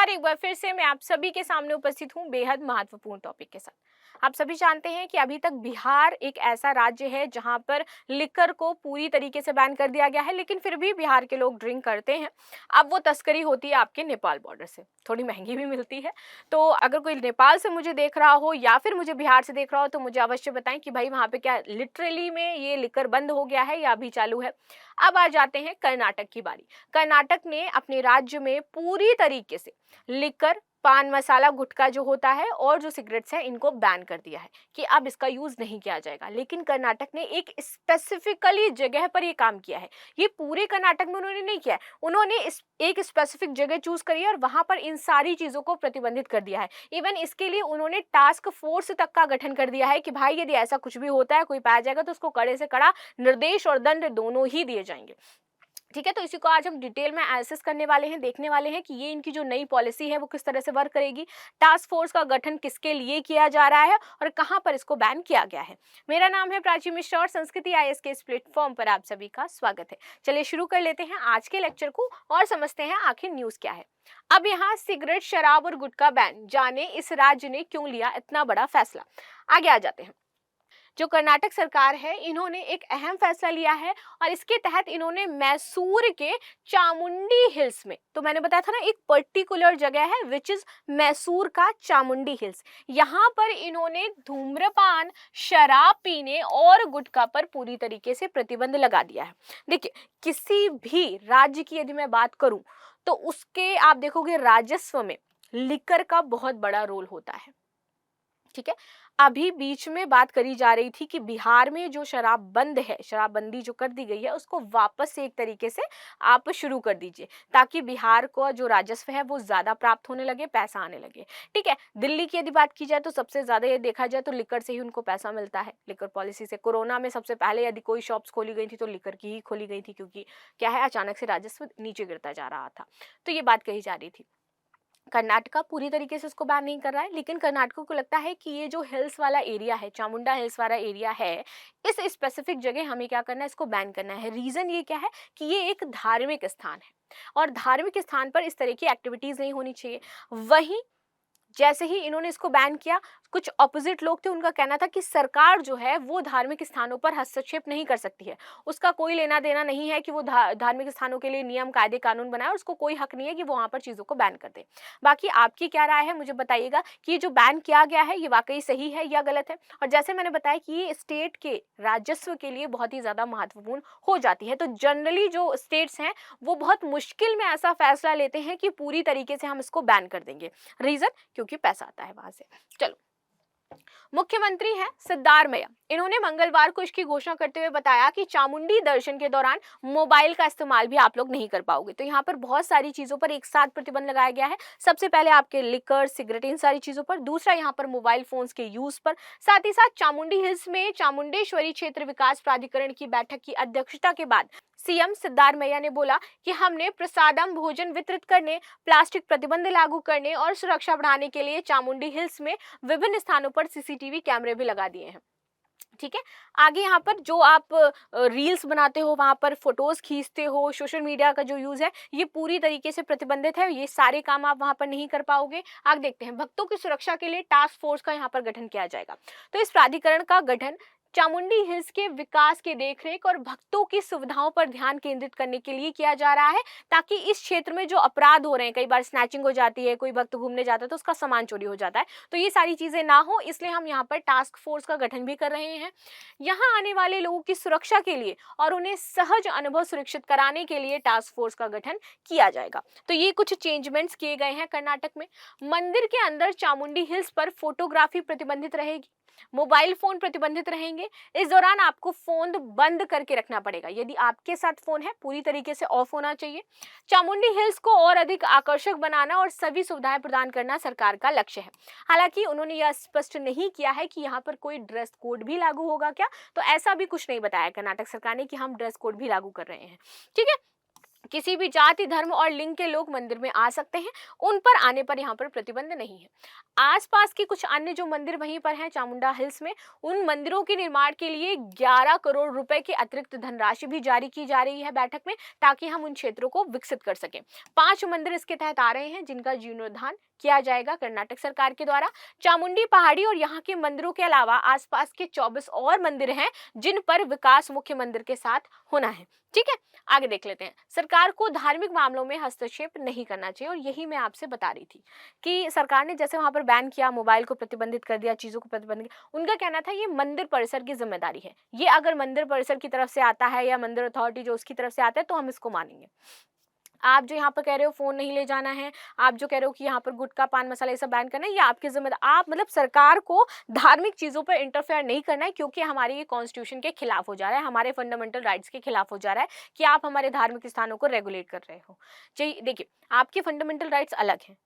नमस्कार, एक बार फिर से मैं आप सभी के सामने उपस्थित हूँ बेहद महत्वपूर्ण टॉपिक के साथ। आप सभी जानते हैं कि अभी तक बिहार एक ऐसा राज्य है जहाँ पर लिकर को पूरी तरीके से बैन कर दिया गया है, लेकिन फिर भी बिहार के लोग ड्रिंक करते हैं। अब वो तस्करी होती है आपके नेपाल बॉर्डर से, थोड़ी महंगी भी मिलती है। तो अगर कोई नेपाल से मुझे देख रहा हो या फिर मुझे बिहार से देख रहा हो तो मुझे अवश्य बताएं कि भाई वहाँ पे क्या लिटरली में ये लिकर बंद हो गया है या अभी चालू है। अब आ जाते हैं कर्नाटक की बारी। कर्नाटक ने अपने राज्य में पूरी तरीके से लिकर, पान मसाला, गुटखा जो होता है और जो सिगरेट्स है इनको बैन कर दिया है कि अब इसका यूज नहीं किया जाएगा। लेकिन कर्नाटक ने एक स्पेसिफिकली जगह पर ये काम किया है। ये पूरे कर्नाटक में उन्होंने नहीं किया है, उन्होंने एक स्पेसिफिक जगह चूज करी है और वहां पर इन सारी चीजों को प्रतिबंधित कर दिया है। इवन इसके लिए उन्होंने टास्क फोर्स तक का गठन कर दिया है कि भाई यदि ऐसा कुछ भी होता है, कोई पाया जाएगा तो उसको कड़े से कड़ा निर्देश और दंड दोनों ही दिए जाएंगे। ठीक है, तो इसी को आज हम डिटेल में एनालिसिस करने वाले हैं, देखने वाले हैं कि ये इनकी जो नई पॉलिसी है वो किस तरह से वर्क करेगी, टास्क फोर्स का गठन किसके लिए किया जा रहा है और कहां पर इसको बैन किया गया है। मेरा नाम है प्राची मिश्रा और संस्कृति आईएएस के इस प्लेटफॉर्म पर आप सभी का स्वागत है। चलिए शुरू कर लेते हैं आज के लेक्चर को और समझते हैं आखिर न्यूज क्या है। अब यहाँ सिगरेट, शराब और गुटखा बैन, जाने इस राज्य ने क्यों लिया इतना बड़ा फैसला। आगे आ जाते हैं। जो कर्नाटक सरकार है इन्होंने एक अहम फैसला लिया है और इसके तहत इन्होंने मैसूर के चामुंडी हिल्स में, तो मैंने बताया था ना एक पर्टिकुलर जगह है विच इज मैसूर का चामुंडी हिल्स, यहाँ पर इन्होंने धूम्रपान, शराब पीने और गुटखा पर पूरी तरीके से प्रतिबंध लगा दिया है। देखिए, किसी भी राज्य की यदि मैं बात करूं तो उसके आप देखोगे राजस्व में लिकर का बहुत बड़ा रोल होता है। ठीक है, अभी बीच में बात करी जा रही थी कि बिहार में जो शराब बंद है, शराबबंदी जो कर दी गई है, उसको वापस से एक तरीके से आप शुरू कर दीजिए ताकि बिहार को जो राजस्व है वो ज्यादा प्राप्त होने लगे, पैसा आने लगे। ठीक है, दिल्ली की यदि बात की जाए तो सबसे ज्यादा ये देखा जाए तो लिकर से ही उनको पैसा मिलता है, लिकर पॉलिसी से। कोरोना में सबसे पहले यदि कोई शॉप्स खोली गई थी तो लिकर की ही खोली गई थी, क्योंकि क्या है अचानक से राजस्व नीचे गिरता जा रहा था। तो ये बात कही जा रही थी। कर्नाटका पूरी तरीके से इसको बैन नहीं कर रहा है, लेकिन कर्नाटक को लगता है कि ये जो हिल्स वाला एरिया है, चामुंडा हिल्स वाला एरिया है, इस स्पेसिफिक जगह हमें क्या करना है, इसको बैन करना है। रीजन ये क्या है कि ये एक धार्मिक स्थान है और धार्मिक स्थान पर इस तरह की एक्टिविटीज नहीं होनी चाहिए। वहीं जैसे ही इन्होंने इसको बैन किया, कुछ ऑपोजिट लोग थे, उनका कहना था कि सरकार जो है वो धार्मिक स्थानों पर हस्तक्षेप नहीं कर सकती है, उसका कोई लेना देना नहीं है कि वो धार्मिक स्थानों के लिए नियम, कायदे, कानून बनाए और उसको कोई हक नहीं है कि वो वहां पर चीजों को बैन कर दे। बाकी आपकी क्या राय है मुझे बताइएगा कि ये जो बैन किया गया है ये वाकई सही है या गलत है। और जैसे मैंने बताया कि ये स्टेट के राजस्व के लिए बहुत ही ज्यादा महत्वपूर्ण हो जाती है, तो जनरली जो स्टेट्स हैं वो बहुत मुश्किल में ऐसा फैसला लेते हैं कि पूरी तरीके से हम इसको बैन कर देंगे। रीजन, क्योंकि पैसा आता है वहां से। चलो, मुख्यमंत्री हैं सिद्धारमैया, इन्होंने मंगलवार को इसकी घोषणा करते हुए बताया कि चामुंडी दर्शन के दौरान मोबाइल का इस्तेमाल भी आप लोग नहीं कर पाओगे। तो यहाँ पर बहुत सारी चीजों पर एक साथ प्रतिबंध लगाया गया है। सबसे पहले आपके लिकर, सिगरेट, इन सारी चीजों पर, दूसरा यहाँ पर मोबाइल फोन्स के यूज पर, साथ ही साथ चामुंडी हिल्स में चामुंडेश्वरी क्षेत्र विकास प्राधिकरण की बैठक की अध्यक्षता के बाद सीएम सिद्धारमैया ने बोला कि हमने प्रसादम भोजन वितरित करने, प्लास्टिक प्रतिबंध लागू करने और सुरक्षा बढ़ाने के लिए चामुंडी हिल्स में विभिन्न स्थानों पर सीसीटीवी कैमरे भी लगा दिए हैं। ठीक है, आगे यहाँ पर जो आप रील्स बनाते हो, वहां पर फोटोज खींचते हो, सोशल मीडिया का जो यूज है ये पूरी तरीके से प्रतिबंधित है, ये सारे काम आप वहां पर नहीं कर पाओगे। आगे देखते हैं, भक्तों की सुरक्षा के लिए टास्क फोर्स का यहाँ पर गठन किया जाएगा। तो इस प्राधिकरण का गठन चामुंडी हिल्स के विकास के देखरेख और भक्तों की सुविधाओं पर ध्यान केंद्रित करने के लिए किया जा रहा है, ताकि इस क्षेत्र में जो अपराध हो रहे हैं, कई बार स्नैचिंग हो जाती है, कोई भक्त घूमने जाता है तो उसका सामान चोरी हो जाता है, तो ये सारी चीजें ना हो, इसलिए हम यहाँ पर टास्क फोर्स का गठन भी कर रहे हैं। यहाँ आने वाले लोगों की सुरक्षा के लिए और उन्हें सहज अनुभव सुरक्षित कराने के लिए टास्क फोर्स का गठन किया जाएगा। तो ये कुछ चेंजमेंट्स किए गए हैं कर्नाटक में। मंदिर के अंदर चामुंडी हिल्स पर फोटोग्राफी प्रतिबंधित रहेगी, मोबाइल फोन प्रतिबंधित रहेंगे। इस दौरान आपको फोन बंद करके रखना पड़ेगा, यदि आपके साथ फोन है पूरी तरीके से ऑफ होना चाहिए। चामुंडी हिल्स को और अधिक आकर्षक बनाना और सभी सुविधाएं प्रदान करना सरकार का लक्ष्य है। हालांकि उन्होंने यह स्पष्ट नहीं किया है कि यहाँ पर कोई ड्रेस कोड भी लागू होगा क्या, तो ऐसा भी कुछ नहीं बताया कर्नाटक सरकार ने कि हम ड्रेस कोड भी लागू कर रहे हैं। ठीक है, किसी भी जाति, धर्म और लिंग के लोग मंदिर में आ सकते हैं, उन पर आने पर यहाँ पर प्रतिबंध नहीं है। आसपास के कुछ अन्य जो मंदिर वहीं पर हैं चामुंडा हिल्स में, उन मंदिरों के निर्माण के लिए 11 करोड़ रुपए की अतिरिक्त धनराशि भी जारी की जा रही है बैठक में, ताकि हम उन क्षेत्रों को विकसित कर सकें। 5 मंदिर इसके तहत आ रहे हैं जिनका जीर्णोद्धार किया जाएगा कर्नाटक सरकार के द्वारा। चामुंडी पहाड़ी और यहाँ के मंदिरों के अलावा आसपास के 24 और मंदिर हैं जिन पर विकास मुख्य मंदिर के साथ होना है। ठीक है, आगे देख लेते हैं। सरकार को धार्मिक मामलों में हस्तक्षेप नहीं करना चाहिए, और यही मैं आपसे बता रही थी कि सरकार ने जैसे वहां पर बैन किया, मोबाइल को प्रतिबंधित कर दिया, चीजों को प्रतिबंधित किया, उनका कहना था ये मंदिर परिसर की जिम्मेदारी है। ये अगर मंदिर परिसर की तरफ से आता है या मंदिर अथॉरिटी जो उसकी तरफ से आता है तो हम इसको मानेंगे। आप जो यहाँ पर कह रहे हो फोन नहीं ले जाना है, आप जो कह रहे हो कि यहाँ पर गुटखा पान मसाला ये सब बैन करना है, ये आपकी जिम्मेदारी। आप मतलब सरकार को धार्मिक चीजों पर इंटरफेयर नहीं करना है, क्योंकि हमारे ये कॉन्स्टिट्यूशन के खिलाफ हो जा रहा है, हमारे फंडामेंटल राइट्स के खिलाफ हो जा रहा है कि आप हमारे धार्मिक स्थानों को रेगुलेट कर रहे हो। चाहिए देखिए, आपके फंडामेंटल राइट्स अलग हैं,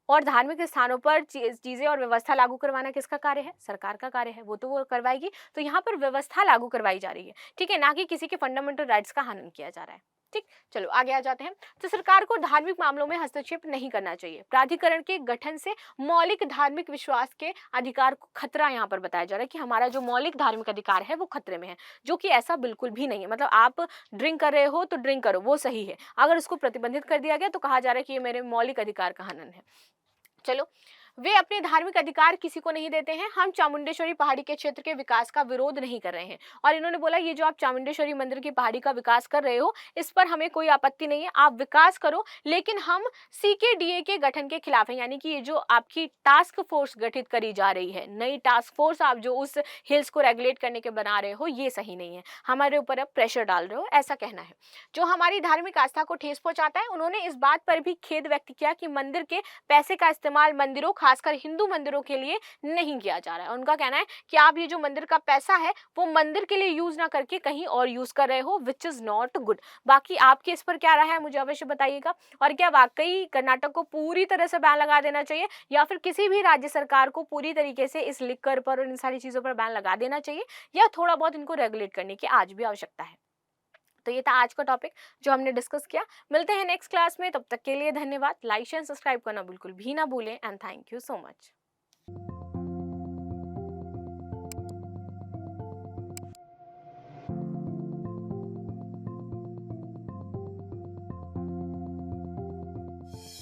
और धार्मिक स्थानों पर चीजें और व्यवस्था लागू करवाना किसका कार्य है? सरकार का कार्य है, वो तो वो करवाएगी। तो यहाँ पर व्यवस्था लागू करवाई जा रही है, ठीक है, ना कि किसी के फंडामेंटल राइट्स का हनन किया जा रहा है। ठीक, चलो आगे आ जाते हैं। तो सरकार को धार्मिक मामलों में हस्तक्षेप नहीं करना चाहिए। प्राधिकरण के गठन से मौलिक धार्मिक विश्वास के अधिकार को खतरा यहाँ पर बताया जा रहा है कि हमारा जो मौलिक धार्मिक अधिकार है वो खतरे में है, जो कि ऐसा बिल्कुल भी नहीं है। मतलब आप ड्रिंक कर रहे हो तो ड्रिंक करो, वो सही है। अगर उसको प्रतिबंधित कर दिया गया तो कहा जा रहा है कि ये मेरे मौलिक अधिकार का हनन है। चलो, वे अपने धार्मिक अधिकार किसी को नहीं देते हैं। हम चामुंडेश्वरी पहाड़ी के क्षेत्र के विकास का विरोध नहीं कर रहे हैं। और इन्होंने बोला ये जो आप चामुंडेश्वरी मंदिर की पहाड़ी का विकास कर रहे हो, इस पर हमें कोई आपत्ति नहीं है, आप विकास करो, लेकिन हम सीकेडीए के गठन के खिलाफ हैं। यानी कि ये जो आपकी टास्क फोर्स गठित करी जा रही है, नई टास्क फोर्स आप जो उस हिल्स को रेगुलेट करने के बना रहे हो, ये सही नहीं है, हमारे ऊपर अब प्रेशर डाल रहे हो, ऐसा कहना है। जो हमारी धार्मिक आस्था को ठेस पहुंचाता है, उन्होंने इस बात पर भी खेद व्यक्त किया कि मंदिर के पैसे का इस्तेमाल मंदिरों, खासकर हिंदू मंदिरों के लिए नहीं किया जा रहा है। उनका कहना है कि आप ये जो मंदिर का पैसा है वो मंदिर के लिए यूज ना करके कहीं और यूज कर रहे हो, विच इज नॉट गुड। बाकी आपके इस पर क्या रहा है मुझे अवश्य बताइएगा। और क्या वाकई कर्नाटक को पूरी तरह से बैन लगा देना चाहिए, या फिर किसी भी राज्य सरकार को पूरी तरीके से इस लिकर पर और इन सारी चीजों पर बैन लगा देना चाहिए, या थोड़ा बहुत इनको रेगुलेट करने की आज भी आवश्यकता है? तो ये था आज का टॉपिक जो हमने डिस्कस किया। मिलते हैं नेक्स्ट क्लास में, तब तक के लिए धन्यवाद। लाइक शेयर सब्सक्राइब करना बिल्कुल भी ना भूलें, and thank you so much.